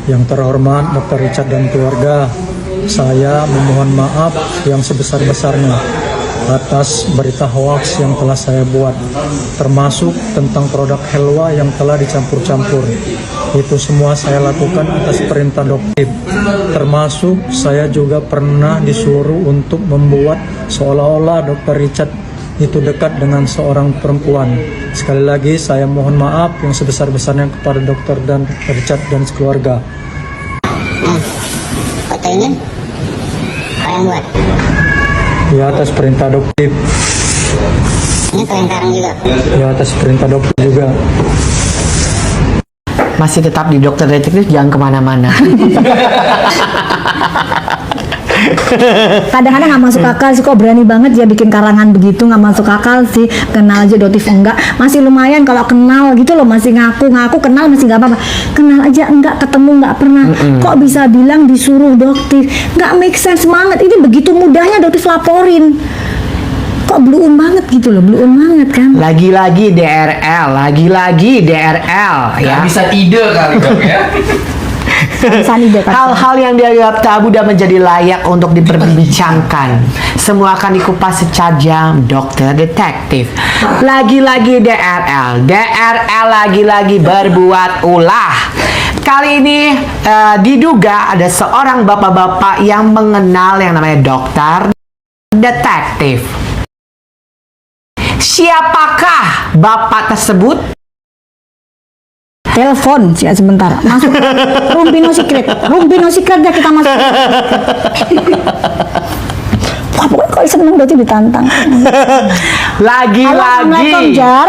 Yang terhormat Dr. Richard dan keluarga, saya memohon maaf yang sebesar-besarnya atas berita hoaks yang telah saya buat, termasuk tentang produk Helwa yang telah dicampur-campur. Itu semua saya lakukan atas perintah dokter. Termasuk saya juga pernah disuruh untuk membuat seolah-olah Dr. Richard itu dekat dengan seorang perempuan. Sekali lagi saya mohon maaf yang sebesar-besarnya kepada dokter dan Richard dan keluarga. Foto ini kalian buat? Ya, atas perintah dokter. Ini perintah orang juga? Ya, atas perintah dokter juga. Masih tetap di Dokter Detektif, jangan kemana-mana. Kadang-kadang nggak masuk akal sih, kok berani banget dia bikin karangan begitu, nggak masuk akal sih. Kenal aja Dotif enggak, masih lumayan kalau kenal gitu loh, masih ngaku kenal masih nggak apa-apa. Kenal aja enggak, ketemu nggak pernah. Kok bisa bilang disuruh Dotif? Nggak make sense banget. Ini begitu mudahnya Dotif laporin. Kok bluun banget gitu loh, bluun banget kan? Lagi-lagi DRL ya. Bisa ide kali dok ya. Hal-hal yang dianggap tabu dan menjadi layak untuk diperbincangkan, semua akan dikupas secara Dokter Detektif. Lagi-lagi DRL lagi-lagi berbuat ulah. Kali ini diduga ada seorang bapak-bapak yang mengenal yang namanya Dokter Detektif. Siapakah bapak tersebut? Telepon sih sebentar, masuk Rumpino Secret ya, kita masuk. Wah, pokoknya kalau seneng berarti ditantang. Lagi-lagi Jar.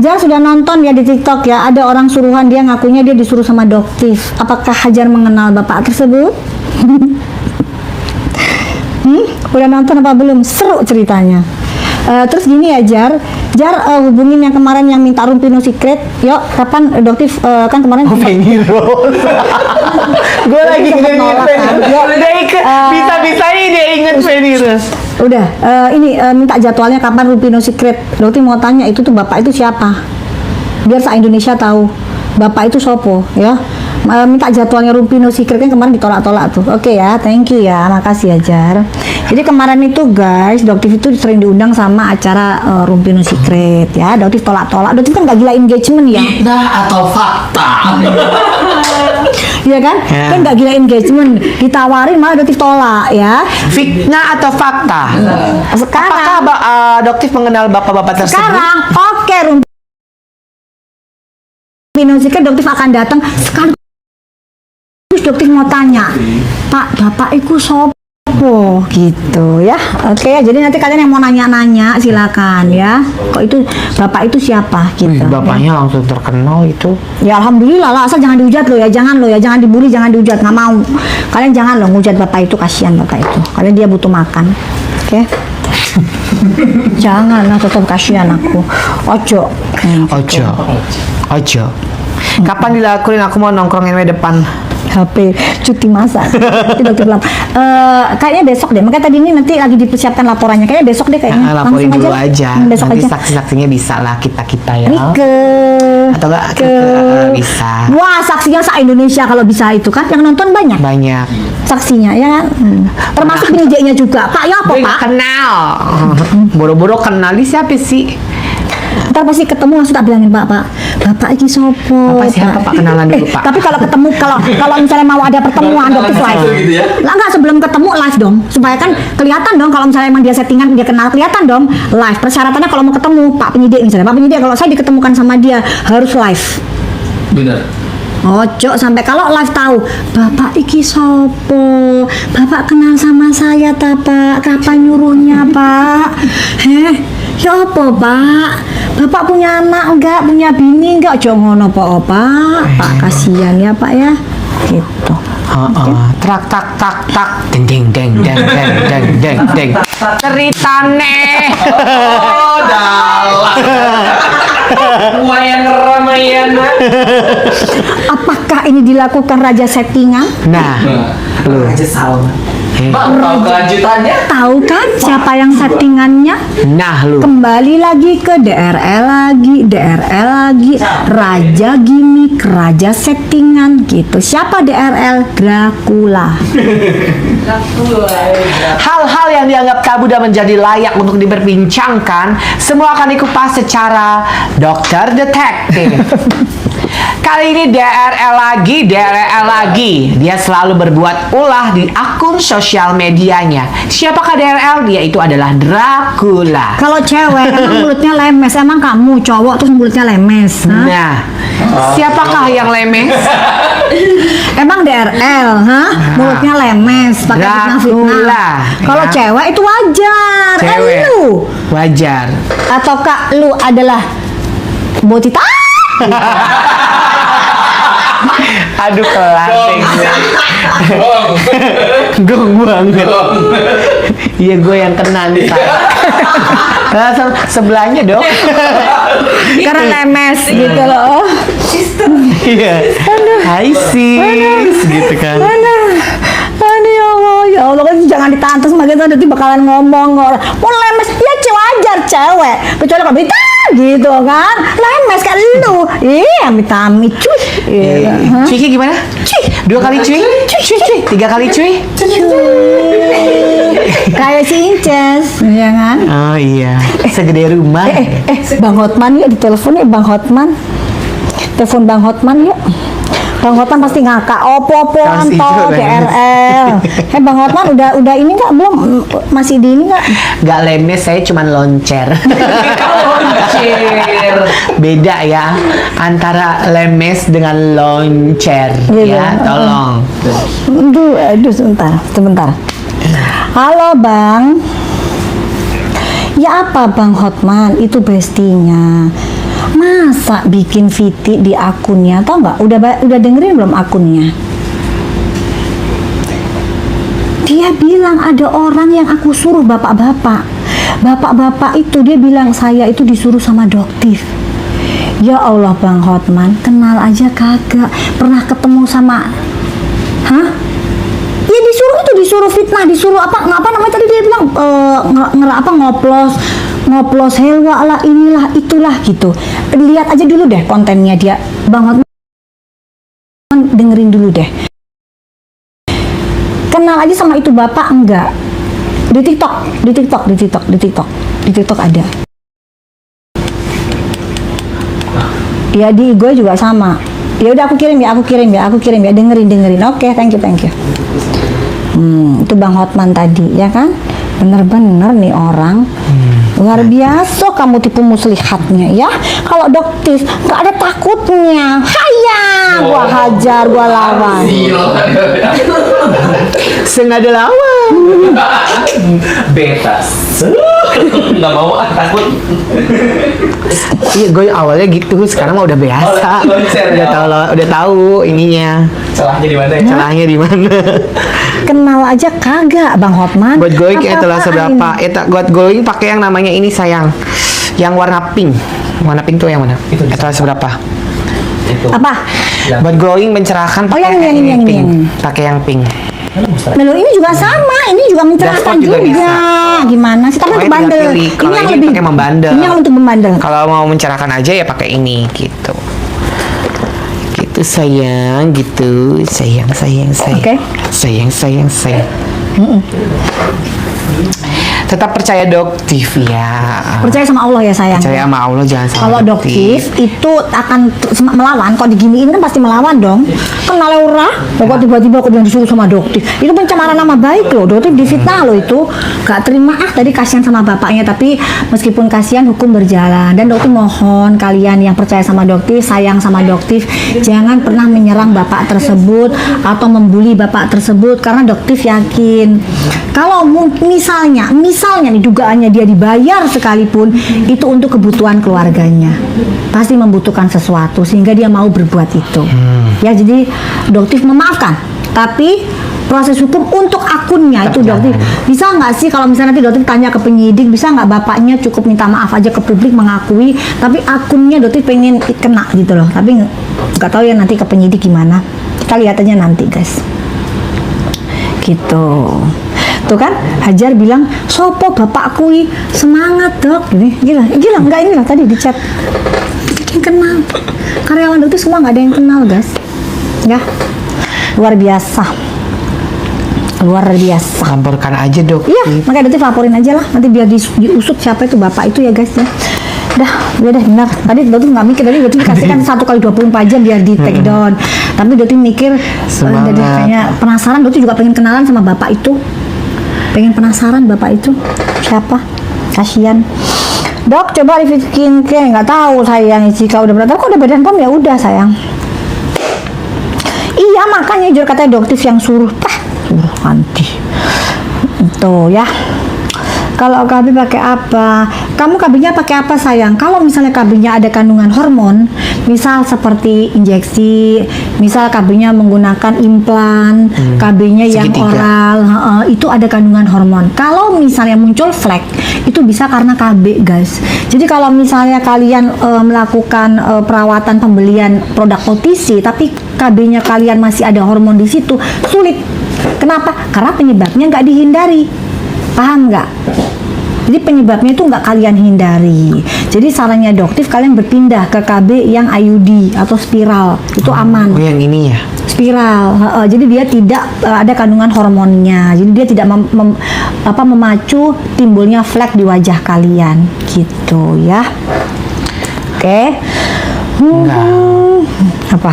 Jar sudah nonton ya di TikTok ya, ada orang suruhan dia ngakunya dia disuruh sama Doktif. Apakah Hajar mengenal bapak tersebut? Udah nonton apa belum? Seru ceritanya. Terus gini ya Jar hubungin yang kemarin yang minta Rumpino Secret. Yuk, kapan Doktif kan kemarin Penny Rose. Gue lagi inget bisa-bisanya dia inget Penny Rose. Udah, ini minta jadwalnya kapan Rumpino Secret. Doktif mau tanya itu tuh bapak itu siapa? Biar se-Indonesia tahu bapak itu sopo ya. Minta jadwalnya Rumpino Secret kan kemarin ditolak-tolak tuh. Oke ya, thank you ya, makasih ya Jar. Jadi kemarin itu guys, Doktif itu sering diundang sama acara Rumpino Secret ya. Doktif tolak-tolak. Doktif kan gak gila engagement ya. Fitnah atau fakta? Iya kan? Kan gak gila engagement. Ditawarin malah Doktif tolak ya. Fitnah atau fakta? Sekarang Apakah Doktif mengenal bapak-bapak tersebut? sekarang oke Rumpino Secret Doktif akan datang sekarang. Terus Doktif mau tanya, Pak, bapak itu sopo gitu ya. Oke, jadi nanti kalian yang mau nanya-nanya silakan ya. Kok itu bapak itu siapa gitu. Bapaknya langsung terkenal itu. Ya alhamdulillah lah, asal jangan dihujat lo ya, jangan dibully, jangan dihujat, nggak mau. Kalian jangan lo ngujat bapak itu, kasihan bapak itu. Kalian dia butuh makan. Oke. Jangan lah, tetap kasihan aku. Ojo. Kapan dilakuin? Aku mau nongkrongin di depan HP cuti masa. Kayaknya besok deh. Makanya tadi ini nanti lagi dipersiapkan laporannya. Kayaknya besok deh kayaknya. Laporin dulu aja. Besok nanti aja. saksi-saksinya bisa lah kita ya. Atau enggak bisa. Wah, saksinya se-Indonesia kalau bisa itu kan. Yang nonton banyak saksinya ya kan. Termasuk penyidik juga. Pak ya apa Pak? Kenal. Boro-boro kenal di siapa sih? Ntar pasti ketemu langsung tak bilangin bapak iki sopo. Bapak siapa Pak? Kenalan dulu Pak. Tapi kalau ketemu kalau misalnya mau ada pertemuan Doktif live. Gitu ya? Lah enggak, sebelum ketemu live dong, supaya kan kelihatan dong kalau misalnya emang dia settingan dia kenal, kelihatan dong live. Persyaratannya kalau mau ketemu Pak penyidik misalnya, Pak penyidik kalau saya diketemukan sama dia harus live. Bener. Ojo sampai kalau live tahu bapak iki sopo, bapak kenal sama saya ta Pak, kapan nyuruhnya Pak? Ya apa Pak? Bapak punya anak enggak, punya bini enggak? Ojo ngono Pak. Pak kasihan ya Pak ya. Gitu. Trak tak tak tak deng deng deng deng deng deng deng. Ceritane. Oh, dalam. Lumayan. Apakah ini dilakukan raja settingan? Nah, lu. Raja Salman. Bang, tahu kelanjutannya? Tahu kan siapa yang settingannya? Nah lu. Kembali lagi ke DRL lagi, raja gimmick, raja settingan gitu. Siapa DRL? Dracula. Hal-hal yang dianggap tabu dan menjadi layak untuk diperbincangkan semua akan dikupas secara dokter detektif. Kali ini DRL lagi. Dia selalu berbuat ulah di akun sosial medianya. Siapakah DRL? Dia itu adalah Dracula. Kalau cewek emang mulutnya lemes, emang kamu cowok terus mulutnya lemes. Hah? Nah, siapakah yang lemes? Emang DRL, mulutnya lemes pakai Dracula. fitnah-fitnah. Kalau Ya. cewek itu wajar. Cewek. Lu Wajar. ataukah lu adalah bocita? Aduh kelas. Gong banget. Iya gue yang kena nih. Nah, sebelahnya dong. Karena lemes gitu loh. Iya. Hai sis, gitu kan. Aduh ya Allah kan jangan ditahan terus makin nanti bakalan ngomong orang mau lemes ya wajar cewek kecuali kalau berita gitu kan lemes kan lu amit-amit cuy. Iya. Hah? Cuy gimana? Cuy. 2 kali cuy. Cuy. 3 kali cuy. Kayak si Inces ya kan. Oh iya. Segede rumah. Bang Hotman yuk ditelepon ya Bang Hotman. Telepon Bang Hotman yuk. Bang Hotman pasti ngakak opo-opoan Kasih toh itu, DRL. Bang Hotman udah ini nggak belum masih di ini nggak? Gak lemes, saya cuman loncer. Loncer. Beda ya antara lemes dengan loncer. Iya. Ya, tolong. Aduh sebentar. Halo Bang. Ya apa Bang Hotman itu bestinya? Masa bikin VT di akunnya, tau nggak? Udah dengerin belum akunnya? Dia bilang ada orang yang aku suruh bapak-bapak. Bapak-bapak itu dia bilang saya itu disuruh sama Doktif. Ya Allah Bang Hotman, kenal aja kagak. Pernah ketemu sama, ya disuruh fitnah, disuruh apa namanya tadi dia bilang ngoplos helwa lah inilah itulah gitu. Lihat aja dulu deh kontennya dia Bang Hotman, dengerin dulu deh. Kenal aja sama itu bapak enggak? Di TikTok ada. Ya di gue juga sama. Ya udah aku kirim ya. Dengerin. Oke, thank you. Itu Bang Hotman tadi ya kan? Bener-bener nih orang luar biasa kamu tipu muslihatnya ya. Kalau Doktif nggak ada takutnya. Haya, gua hajar, gua lawan. Sengaja lawan. Beta. Nggak mau takut. Iya, gue awalnya gitu, sekarang mah udah biasa. Loncer, ya. Udah tahu ininya. Celahnya di mana ya? Celahnya di mana? Kenal aja kagak Bang Hotman. Buat going itulah Apa-apaan seberapa. ini? Buat going pakai yang namanya ini sayang. Yang warna pink. Warna pink tuh yang mana? Itulah seberapa. Itu. Apa? Buat glowing mencerahkan Oh, pakai yang ini. pink. Pakai yang pink. Lalu ini juga sama, ini juga mencerahkan Dashboard juga juga. Gimana sih? Tapi Pokoknya untuk bandel. tinggal pilih. Kalau ini pakai membandel. Ini yang untuk membandel. Kalau mau mencerahkan aja ya pakai ini gitu. Gitu sayang, gitu. Sayang. Oke. Sayang. Tetap percaya Doktif ya. Percaya sama Allah ya sayang. Percaya sama Allah, jangan sama Kalau Doktif itu akan melawan, kalau diginiin kan pasti melawan dong. Kenal ora? Kok tiba-tiba aku bilang disuruh sama Doktif. Itu pencemaran nama baik loh. Doktif difitnah loh itu. Gak terima tadi kasihan sama bapaknya, tapi meskipun kasihan hukum berjalan. Dan Doktif mohon kalian yang percaya sama Doktif, sayang sama Doktif, jangan pernah menyerang bapak tersebut atau membuli bapak tersebut karena Doktif yakin kalau misalnya nih dugaannya dia dibayar sekalipun itu untuk kebutuhan keluarganya pasti membutuhkan sesuatu sehingga dia mau berbuat itu ya. Jadi Doktif memaafkan, tapi proses hukum untuk akunnya itu Doktif bisa nggak sih kalau misalnya nanti Doktif tanya ke penyidik, bisa nggak bapaknya cukup minta maaf aja ke publik mengakui, tapi akunnya Doktif pengen kena gitu loh, tapi nggak tahu ya nanti ke penyidik gimana, kita lihat aja nanti guys Gitu. Tuh kan, Hajar bilang, sopo bapak kui semangat dok. Gila enggak ini lah tadi di chat. Yang kenal, karyawan dokter semua nggak ada yang kenal guys, ya luar biasa. Laporkan aja dok. Iya, makanya dokter laporin aja lah, nanti biar diusut siapa itu bapak itu ya guys ya. Udah benar. Tadi dokter nggak mikir, tadi dokter dikasihkan 1x24 jam biar di take down. Tapi dokter mikir, jadi kayaknya penasaran, dokter juga pengen kenalan sama bapak itu. Pengen penasaran bapak itu siapa? Kasihan. Dok, coba review skincare. Nggak tahu sayang, jika udah berat, kok udah badan pom ya udah sayang. Iya makanya jujur katanya dokter yang suruh nanti. Tuh ya. Kalau KB pakai apa? Kamu KB-nya pakai apa sayang? Kalau misalnya KB-nya ada kandungan hormon, misal seperti injeksi, misal KB-nya menggunakan implan, KB-nya yang oral, itu ada kandungan hormon. Kalau misalnya muncul flek, itu bisa karena KB guys. Jadi kalau misalnya kalian melakukan perawatan pembelian produk OTC, tapi KB-nya kalian masih ada hormon di situ, sulit. Kenapa? Karena penyebabnya nggak dihindari. Paham nggak? Jadi penyebabnya itu nggak kalian hindari. Jadi sarannya dokter kalian berpindah ke KB yang IUD atau spiral, itu aman. Oh yang ini ya? Spiral. Jadi dia tidak ada kandungan hormonnya. Jadi dia tidak memacu timbulnya flek di wajah kalian, gitu ya. Oke. Apa?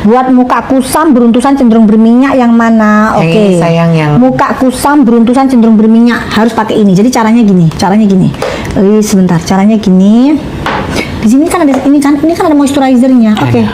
Buat muka kusam beruntusan cenderung berminyak yang mana? Oke. Sayang yang muka kusam beruntusan cenderung berminyak harus pakai ini. Jadi caranya gini. Sebentar. Caranya gini. Di sini kan ada ini kan ada moisturizernya. Oke.